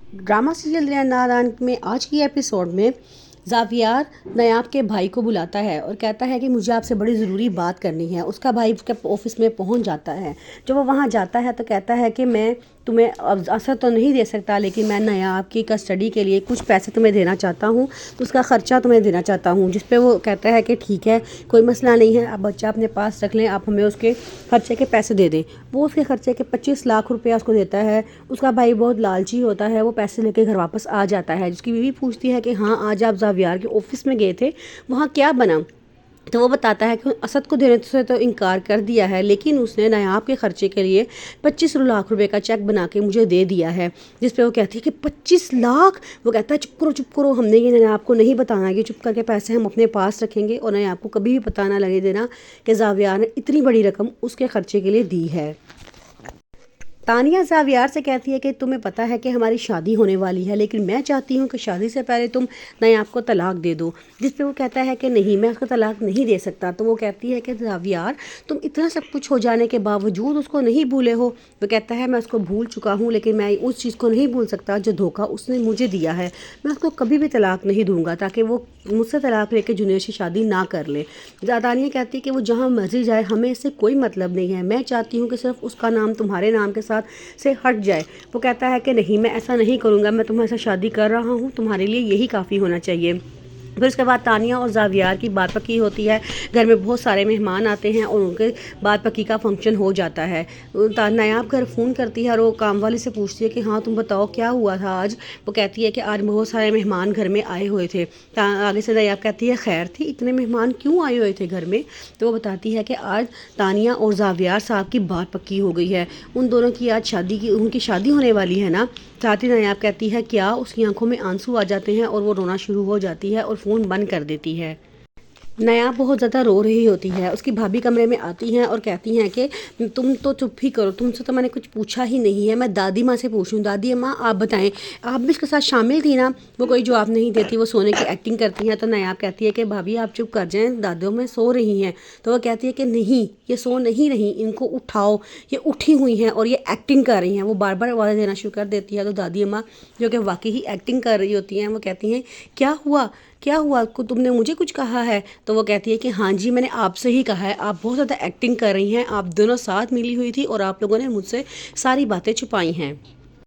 Drama serial दिल नादान में आज की एपिसोड में ज़ावियार नायाब के भाई को बुलाता है और कहता है कि मुझे आपसे बड़ी ज़रूरी बात करनी है। उसका भाई उसके ऑफिस में पहुंच जाता है। जब वो वहां जाता है तो कहता है कि मैं तुम्हें असर तो नहीं दे सकता, लेकिन मैं नायाब की कस्टडी के लिए कुछ पैसे तुम्हें देना चाहता हूँ, तो उसका ख़र्चा तुम्हें देना चाहता हूँ। जिस पे वो कहता है कि ठीक है, कोई मसला नहीं है, आप बच्चा अपने पास रख लें, आप हमें उसके खर्चे के पैसे दे दें। वो उसके खर्चे के 25 लाख रुपया उसको देता है। उसका भाई बहुत लालची होता है, वो पैसे लेके घर वापस आ जाता है। जिसकी बीवी पूछती है कि हाँ, आज आप ज़ावियार के ऑफिस में गए थे, वहाँ क्या बना? तो वो बताता है कि असद को देने से तो इनकार कर दिया है, लेकिन उसने नायाब के खर्चे के लिए 25 लाख रुपए का चेक बना के मुझे दे दिया है। जिस पे वो कहती है कि 25 लाख? वो कहता है चुप करो, हमने ये नायाब को नहीं बताना, कि चुप करके पैसे हम अपने पास रखेंगे और नायाब को कभी भी पता ना लगे देना कि ज़ावियार ने इतनी बड़ी रकम उसके खर्चे के लिए दी है। तानिया ज़ावियार से कहती है कि तुम्हें पता है कि हमारी शादी होने वाली है, लेकिन मैं चाहती हूँ कि शादी से पहले तुम नायाब को तलाक दे दो। जिस पे वो कहता है कि नहीं, मैं उसको तलाक नहीं दे सकता। तो वो कहती है कि ज़ावियार, तुम इतना सब कुछ हो जाने के बावजूद उसको नहीं भूले हो? वो कहता है मैं उसको भूल चुका हूँ, लेकिन मैं उस चीज़ को नहीं भूल सकता जो धोखा उसने मुझे दिया है। मैं उसको कभी भी तलाक नहीं दूंगा ताकि वो मुझसे तलाक लेके जुनैद से शादी ना कर ले। तानिया कहती है कि वो जहाँ मर्जी जाए, हमें इससे कोई मतलब नहीं है, मैं चाहती हूँ कि सिर्फ उसका नाम तुम्हारे नाम के साथ से हट जाए। वो कहता है कि नहीं, मैं ऐसा नहीं करूँगा, मैं तुम्हारे साथ शादी कर रहा हूँ, तुम्हारे लिए यही काफ़ी होना चाहिए। फिर उसके बाद तानिया और ज़ावियार की बात पक्की होती है। घर में बहुत सारे मेहमान आते हैं और उनके बात पक्की का फंक्शन हो जाता है। नायाब घर फ़ोन करती है और वो काम वाली से पूछती है कि हाँ, तुम बताओ क्या हुआ था आज? वो कहती है कि आज बहुत सारे मेहमान घर में आए हुए थे। आगे से नायाब कहती है खैर थी, इतने मेहमान क्यों आए हुए थे घर में? तो वो बताती है कि आज तानिया और ज़ावियार साहब की बात पक्की हो गई है, उन दोनों की आज उनकी शादी होने वाली है ना। साथ ही नायाब कहती है क्या? उसकी आंखों में आंसू आ जाते हैं और वो रोना शुरू हो जाती है और फ़ोन बंद कर देती है। नायाब बहुत ज़्यादा रो रही होती है। उसकी भाभी कमरे में आती हैं और कहती हैं कि तुम तो चुप ही करो, तुमसे तो मैंने कुछ पूछा ही नहीं है, मैं दादी माँ से पूछूं। दादी माँ आप बताएं, आप भी इसके साथ शामिल थी ना? वो कोई जवाब नहीं देती, वो सोने की एक्टिंग करती हैं। तो नायाब कहती है कि भाभी आप चुप कर जाएं, दादियों में सो रही हैं। तो वो कहती है कि नहीं, ये सो नहीं रही, इनको उठाओ, ये उठी हुई हैं और ये एक्टिंग कर रही हैं। वो बार बार आवाज़ देना शुरू कर देती है। तो दादी अम्मा जो कि वाकई ही एक्टिंग कर रही होती हैं, वो कहती हैं क्या हुआ को तुमने मुझे कुछ कहा है? तो वो कहती है कि हाँ जी, मैंने आपसे ही कहा है, आप बहुत ज़्यादा एक्टिंग कर रही हैं, आप दोनों साथ मिली हुई थी और आप लोगों ने मुझसे सारी बातें छुपाई हैं।